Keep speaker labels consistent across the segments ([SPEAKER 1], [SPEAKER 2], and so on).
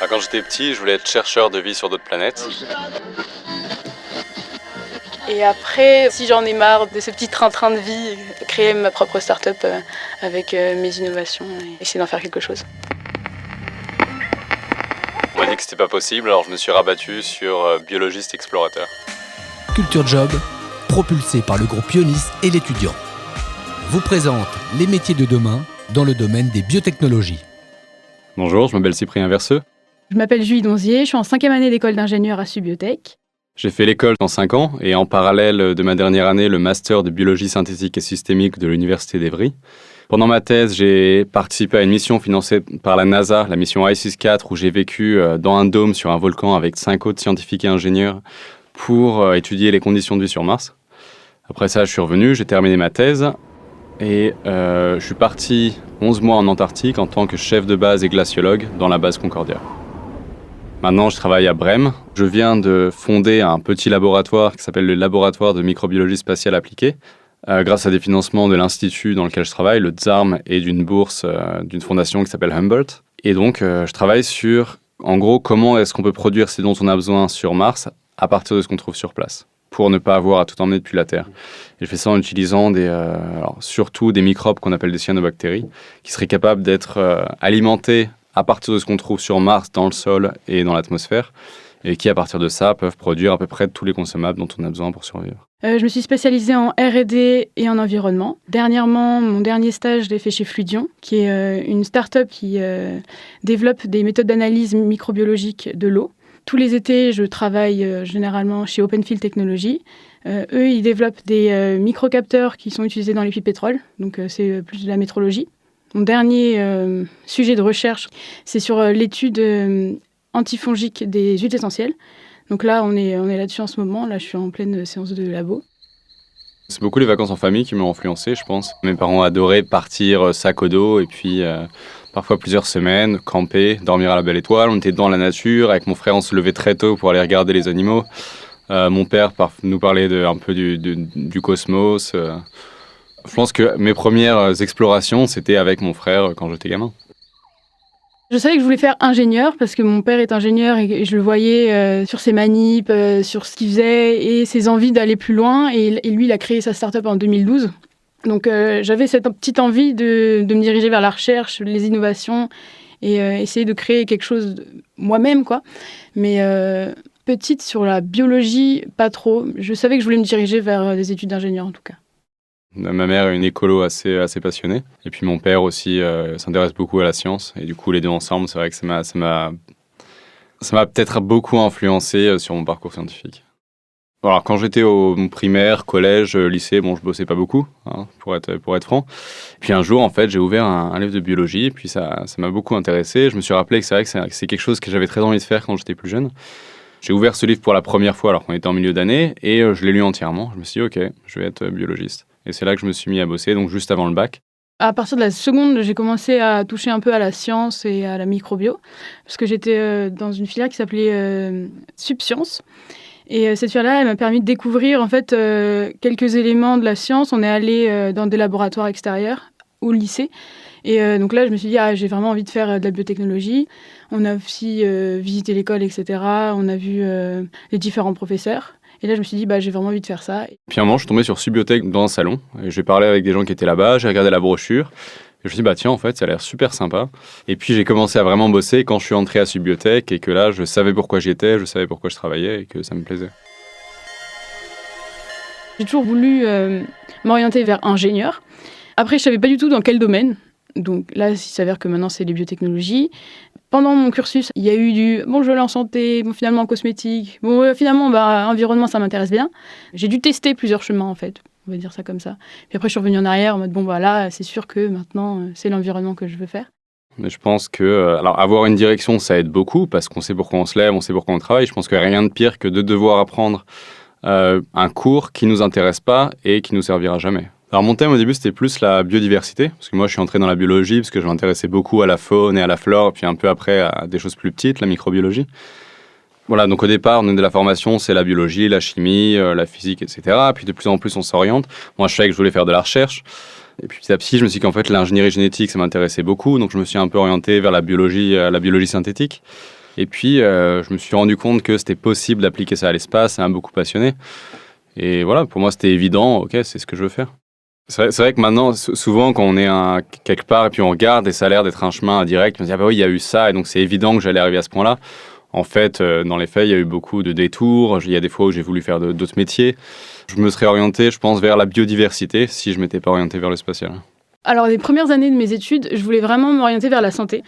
[SPEAKER 1] Quand j'étais petit, je voulais être chercheur de vie sur d'autres planètes.
[SPEAKER 2] Et après, si j'en ai marre de ce petit train-train de vie, créer ma propre start-up avec mes innovations et essayer d'en faire quelque chose.
[SPEAKER 1] On m'a dit que c'était pas possible, alors je me suis rabattu sur biologiste explorateur.
[SPEAKER 3] Culture Job, propulsé par le groupe Ionis et l'étudiant, vous présente les métiers de demain dans le domaine des biotechnologies.
[SPEAKER 1] Bonjour, je m'appelle Cyprien Verseux.
[SPEAKER 2] Je m'appelle Julie Donzier, je suis en 5e année d'école d'ingénieur à Subiotech.
[SPEAKER 1] J'ai fait l'école en 5 ans et en parallèle de ma dernière année, le master de biologie synthétique et systémique de l'Université d'Evry. Pendant ma thèse, j'ai participé à une mission financée par la NASA, la mission I-64, où j'ai vécu dans un dôme sur un volcan avec 5 autres scientifiques et ingénieurs pour étudier les conditions de vie sur Mars. Après ça, je suis revenu, j'ai terminé ma thèse et je suis parti 11 mois en Antarctique en tant que chef de base et glaciologue dans la base Concordia. Maintenant, je travaille à Brême. Je viens de fonder un petit laboratoire qui s'appelle le Laboratoire de microbiologie spatiale appliquée, grâce à des financements de l'institut dans lequel je travaille, le TSARM, et d'une bourse d'une fondation qui s'appelle Humboldt. Et donc, je travaille sur, en gros, comment est-ce qu'on peut produire ce dont on a besoin sur Mars à partir de ce qu'on trouve sur place, pour ne pas avoir à tout emmener depuis la Terre. Et je fais ça en utilisant surtout des microbes qu'on appelle des cyanobactéries, qui seraient capables d'être alimentés à partir de ce qu'on trouve sur Mars, dans le sol et dans l'atmosphère, et qui, à partir de ça, peuvent produire à peu près tous les consommables dont on a besoin pour survivre.
[SPEAKER 2] Je me suis spécialisée en R&D et en environnement. Dernièrement, mon dernier stage, je l'ai fait chez Fluidion, qui est une start-up qui développe des méthodes d'analyse microbiologique de l'eau. Tous les étés, je travaille généralement chez Openfield Technologies. Eux, ils développent des microcapteurs qui sont utilisés dans les puits de pétrole, donc c'est plus de la métrologie. Mon dernier sujet de recherche, c'est sur l'étude antifongique des huiles essentielles. Donc là, on est là-dessus en ce moment. Là, je suis en pleine séance de labo.
[SPEAKER 1] C'est beaucoup les vacances en famille qui m'ont influencé, je pense. Mes parents adoraient partir sac au dos et puis parfois plusieurs semaines, camper, dormir à la belle étoile. On était dans la nature. Avec mon frère, on se levait très tôt pour aller regarder les animaux. Mon père nous parlait un peu du cosmos. Je pense que mes premières explorations, c'était avec mon frère quand j'étais gamin.
[SPEAKER 2] Je savais que je voulais faire ingénieur parce que mon père est ingénieur et je le voyais sur ses manips, sur ce qu'il faisait et ses envies d'aller plus loin. Et lui, il a créé sa start-up en 2012. Donc j'avais cette petite envie de me diriger vers la recherche, les innovations et essayer de créer quelque chose moi-même, quoi. Mais petite sur la biologie, pas trop. Je savais que je voulais me diriger vers des études d'ingénieur en tout cas.
[SPEAKER 1] Ma mère est une écolo assez passionnée. Et puis mon père aussi s'intéresse beaucoup à la science. Et du coup, les deux ensemble, c'est vrai que ça m'a peut-être beaucoup influencé sur mon parcours scientifique. Alors, quand j'étais au primaire, collège, lycée, je bossais pas beaucoup, hein, pour être franc. Puis un jour, en fait, j'ai ouvert un livre de biologie. Et puis ça m'a beaucoup intéressé. Je me suis rappelé que c'est vrai que c'est quelque chose que j'avais très envie de faire quand j'étais plus jeune. J'ai ouvert ce livre pour la première fois alors qu'on était en milieu d'année. Et je l'ai lu entièrement. Je me suis dit, OK, je vais être biologiste. Et c'est là que je me suis mis à bosser, donc juste avant le bac.
[SPEAKER 2] À partir de la seconde, j'ai commencé à toucher un peu à la science et à la microbio, parce que j'étais dans une filière qui s'appelait Subsciences. Et cette filière-là, elle m'a permis de découvrir en fait quelques éléments de la science. On est allé dans des laboratoires extérieurs, au lycée. Et donc là, je me suis dit, j'ai vraiment envie de faire de la biotechnologie. On a aussi visité l'école, etc. On a vu les différents professeurs. Et là, je me suis dit, j'ai vraiment envie de faire ça.
[SPEAKER 1] Puis à un moment, je suis tombé sur Subiotech dans un salon. Et j'ai parlé avec des gens qui étaient là-bas, j'ai regardé la brochure. Et je me suis dit, tiens, en fait, ça a l'air super sympa. Et puis j'ai commencé à vraiment bosser quand je suis entré à Subiotech et que là, je savais pourquoi j'y étais, je savais pourquoi je travaillais et que ça me plaisait.
[SPEAKER 2] J'ai toujours voulu m'orienter vers ingénieur. Après, je ne savais pas du tout dans quel domaine. Donc là, il s'avère que maintenant, c'est les biotechnologies. Pendant mon cursus, il y a eu je vais aller en santé, finalement en cosmétique. Finalement, environnement, ça m'intéresse bien. J'ai dû tester plusieurs chemins, en fait. On va dire ça comme ça. Puis après, je suis revenue en arrière en mode, là, c'est sûr que maintenant, c'est l'environnement que je veux faire.
[SPEAKER 1] Mais je pense que avoir une direction, ça aide beaucoup parce qu'on sait pourquoi on se lève, on sait pourquoi on travaille. Je pense qu'il n'y a rien de pire que de devoir apprendre un cours qui ne nous intéresse pas et qui ne nous servira jamais. Alors mon thème au début c'était plus la biodiversité, parce que moi je suis entré dans la biologie parce que je m'intéressais beaucoup à la faune et à la flore, puis un peu après à des choses plus petites, la microbiologie. Voilà, donc au départ, de la formation, c'est la biologie, la chimie, la physique, etc. Puis de plus en plus on s'oriente. Moi je savais que je voulais faire de la recherche. Et puis petit à petit, je me suis dit qu'en fait l'ingénierie génétique ça m'intéressait beaucoup, donc je me suis un peu orienté vers la biologie synthétique. Et puis, je me suis rendu compte que c'était possible d'appliquer ça à l'espace, ça m'a beaucoup passionné. Et voilà, pour moi, c'était évident, ok, c'est ce que je veux faire. C'est vrai que maintenant, souvent, quand on est quelque part et puis on regarde et ça a l'air d'être un chemin direct, on se dit, ah bah oui, il y a eu ça, et donc c'est évident que j'allais arriver à ce point-là. En fait, dans les faits, il y a eu beaucoup de détours. Il y a des fois où j'ai voulu faire d'autres métiers. Je me serais orienté, je pense, vers la biodiversité si je ne m'étais pas orienté vers le spatial.
[SPEAKER 2] Alors, les premières années de mes études, je voulais vraiment m'orienter vers la santé.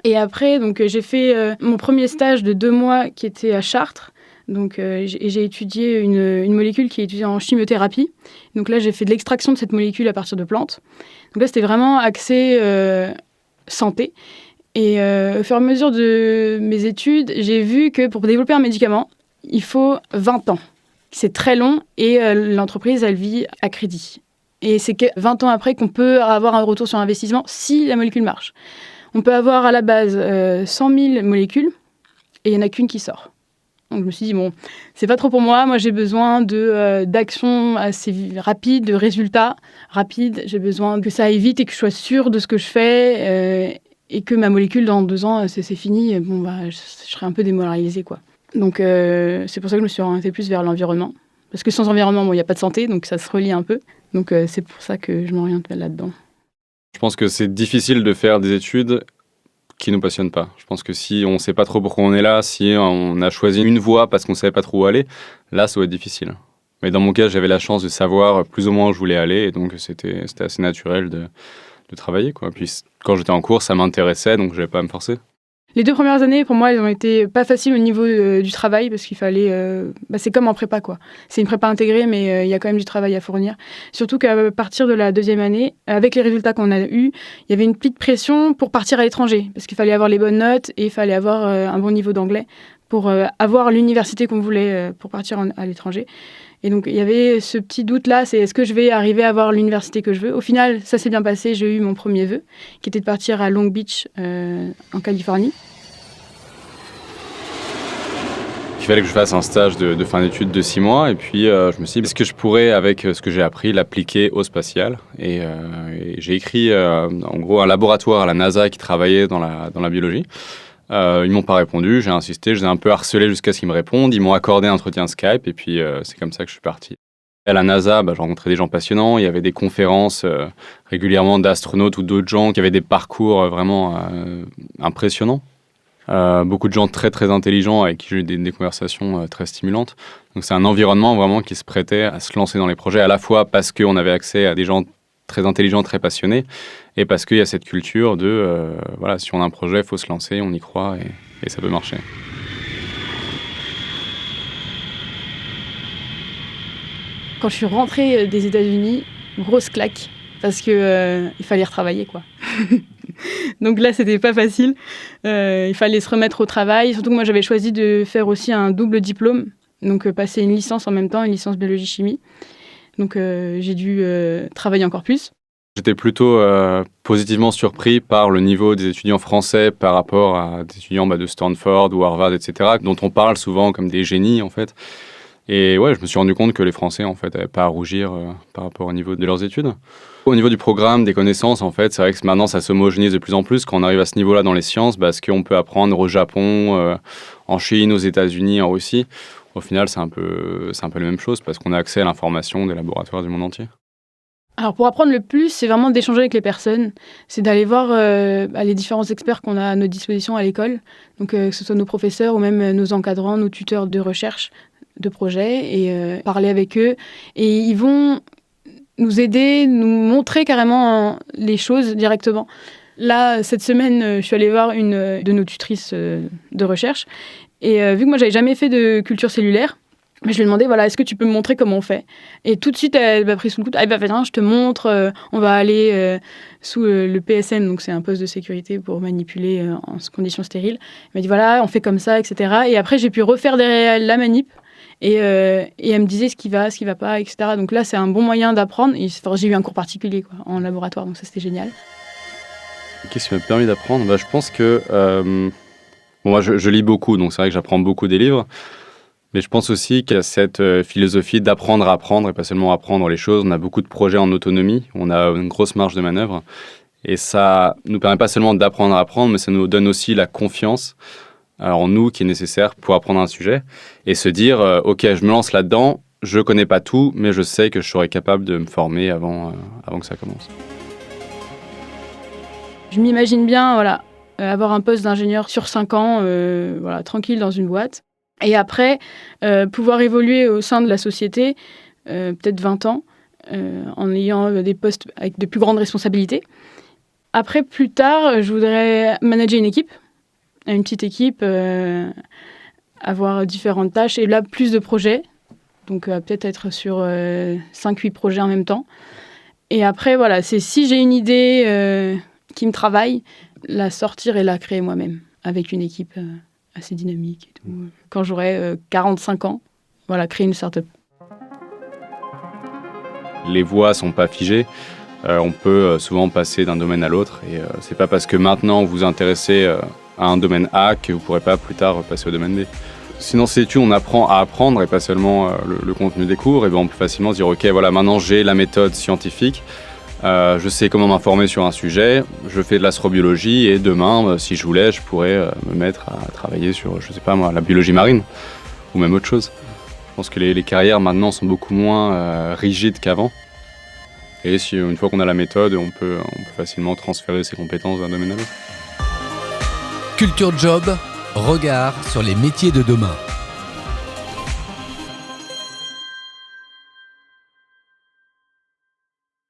[SPEAKER 2] Et après, donc, j'ai fait mon premier stage de 2 mois qui était à Chartres. Donc, j'ai étudié une molécule qui est étudiée en chimiothérapie. Donc là, j'ai fait de l'extraction de cette molécule à partir de plantes. Donc là, c'était vraiment axé santé. Et au fur et à mesure de mes études, j'ai vu que pour développer un médicament, il faut 20 ans. C'est très long et l'entreprise, elle vit à crédit. Et c'est que 20 ans après qu'on peut avoir un retour sur investissement si la molécule marche. On peut avoir à la base 100 000 molécules et il n'y en a qu'une qui sort. Donc je me suis dit, bon, c'est pas trop pour moi. Moi, j'ai besoin d'actions assez rapides, de résultats rapides. J'ai besoin que ça aille vite et que je sois sûre de ce que je fais. Et que ma molécule, dans 2 ans, c'est fini, bon, bah, je serais un peu démoralisée, quoi. Donc, c'est pour ça que je me suis orientée plus vers l'environnement. Parce que sans environnement, bon, il n'y a pas de santé, donc ça se relie un peu. Donc, c'est pour ça que je m'oriente là-dedans.
[SPEAKER 1] Je pense que c'est difficile de faire des études qui ne nous passionnent pas. Je pense que si on ne sait pas trop pourquoi on est là, si on a choisi une voie parce qu'on ne savait pas trop où aller, là, ça va être difficile. Mais dans mon cas, j'avais la chance de savoir plus ou moins où je voulais aller, et donc c'était assez naturel de travailler, quoi. Puis quand j'étais en cours, ça m'intéressait, donc je n'avais pas à me forcer.
[SPEAKER 2] Les 2 premières années, pour moi, elles ont été pas faciles au niveau du travail, parce qu'il fallait... c'est comme en prépa, quoi. C'est une prépa intégrée, mais il y a quand même du travail à fournir. Surtout qu'à partir de la 2e année, avec les résultats qu'on a eus, il y avait une petite pression pour partir à l'étranger, parce qu'il fallait avoir les bonnes notes et il fallait avoir un bon niveau d'anglais pour avoir l'université qu'on voulait pour partir à l'étranger. Et donc, il y avait ce petit doute-là, c'est est-ce que je vais arriver à avoir l'université que je veux ? Au final, ça s'est bien passé, j'ai eu mon premier vœu, qui était de partir à Long Beach, en Californie.
[SPEAKER 1] Il fallait que je fasse un stage de fin d'études de 6 mois, et puis je me suis dit, est-ce que je pourrais, avec ce que j'ai appris, l'appliquer au spatial ? Et j'ai écrit, en gros, un laboratoire à la NASA qui travaillait dans la biologie. Ils m'ont pas répondu, j'ai insisté, je les ai un peu harcelés jusqu'à ce qu'ils me répondent. Ils m'ont accordé un entretien Skype et puis c'est comme ça que je suis parti. À la NASA, j'ai rencontré des gens passionnants. Il y avait des conférences régulièrement d'astronautes ou d'autres gens qui avaient des parcours vraiment impressionnants. Beaucoup de gens très très intelligents avec qui j'ai eu des conversations très stimulantes. Donc c'est un environnement vraiment qui se prêtait à se lancer dans les projets, à la fois parce qu'on avait accès à des gens très intelligents, très passionnés, et parce qu'il y a cette culture de, voilà, si on a un projet, il faut se lancer, on y croit, et ça peut marcher.
[SPEAKER 2] Quand je suis rentrée des États-Unis, grosse claque, parce que il fallait retravailler, quoi. Donc là, c'était pas facile. Il fallait se remettre au travail, surtout que moi, j'avais choisi de faire aussi un double diplôme, donc passer une licence en même temps, une licence biologie-chimie. Donc j'ai dû travailler encore plus.
[SPEAKER 1] J'étais plutôt positivement surpris par le niveau des étudiants français par rapport à des étudiants de Stanford ou Harvard, etc., dont on parle souvent comme des génies, en fait. Et ouais, je me suis rendu compte que les Français, en fait, n'avaient pas à rougir par rapport au niveau de leurs études. Au niveau du programme, des connaissances, en fait, c'est vrai que maintenant, ça s'homogénise de plus en plus quand on arrive à ce niveau-là dans les sciences, parce qu'on peut apprendre au Japon, en Chine, aux États-Unis, en Russie. Au final, c'est un peu la même chose, parce qu'on a accès à l'information des laboratoires du monde entier.
[SPEAKER 2] Alors pour apprendre le plus, c'est vraiment d'échanger avec les personnes, c'est d'aller voir les différents experts qu'on a à notre disposition à l'école, donc que ce soit nos professeurs ou même nos encadrants, nos tuteurs de recherche, de projet, et parler avec eux. Et ils vont nous aider, nous montrer carrément les choses directement. Là, cette semaine, je suis allée voir une de nos tutrices de recherche, et vu que moi, j'avais jamais fait de culture cellulaire, je lui ai demandé, voilà, est-ce que tu peux me montrer comment on fait ? Et tout de suite, elle m'a pris sous le coude. Ah, bah, viens, je te montre. On va aller sous le PSN, donc c'est un poste de sécurité pour manipuler en conditions stériles. Elle m'a dit, voilà, on fait comme ça, etc. Et après, j'ai pu refaire derrière la manip. Et elle me disait ce qui va pas, etc. Donc là, c'est un bon moyen d'apprendre. Et, j'ai eu un cours particulier, quoi, en laboratoire, donc ça, c'était génial.
[SPEAKER 1] Qu'est-ce qui m'a permis d'apprendre ? Je pense que... moi, je lis beaucoup, donc c'est vrai que j'apprends beaucoup des livres. Mais je pense aussi qu'il y a cette philosophie d'apprendre à apprendre et pas seulement apprendre les choses. On a beaucoup de projets en autonomie, on a une grosse marge de manœuvre. Et ça nous permet pas seulement d'apprendre à apprendre, mais ça nous donne aussi la confiance en nous qui est nécessaire pour apprendre un sujet et se dire ok, je me lance là-dedans, je connais pas tout, mais je sais que je serai capable de me former avant que ça commence.
[SPEAKER 2] Je m'imagine bien avoir un poste d'ingénieur sur 5 ans, tranquille dans une boîte. Et après, pouvoir évoluer au sein de la société, peut-être 20 ans, en ayant des postes avec de plus grandes responsabilités. Après, plus tard, je voudrais manager une petite équipe, avoir différentes tâches et là, plus de projets. Donc, peut-être être sur 5-8 projets en même temps. Et après, c'est si j'ai une idée qui me travaille, la sortir et la créer moi-même avec une équipe assez dynamique et tout. Quand j'aurai 45 ans, créer une start-up.
[SPEAKER 1] Les voies sont pas figées. On peut souvent passer d'un domaine à l'autre et c'est pas parce que maintenant vous vous intéressez à un domaine A que vous pourrez pas plus tard passer au domaine B. Sinon, ces études, on apprend à apprendre et pas seulement le contenu des cours. Et on peut facilement se dire ok, maintenant j'ai la méthode scientifique. Je sais comment m'informer sur un sujet, je fais de l'astrobiologie et demain, si je voulais, je pourrais me mettre à travailler sur, la biologie marine ou même autre chose. Je pense que les carrières maintenant sont beaucoup moins rigides qu'avant. Et une fois qu'on a la méthode, on peut facilement transférer ses compétences d'un domaine à l'autre.
[SPEAKER 3] Culture Job, regard sur les métiers de demain.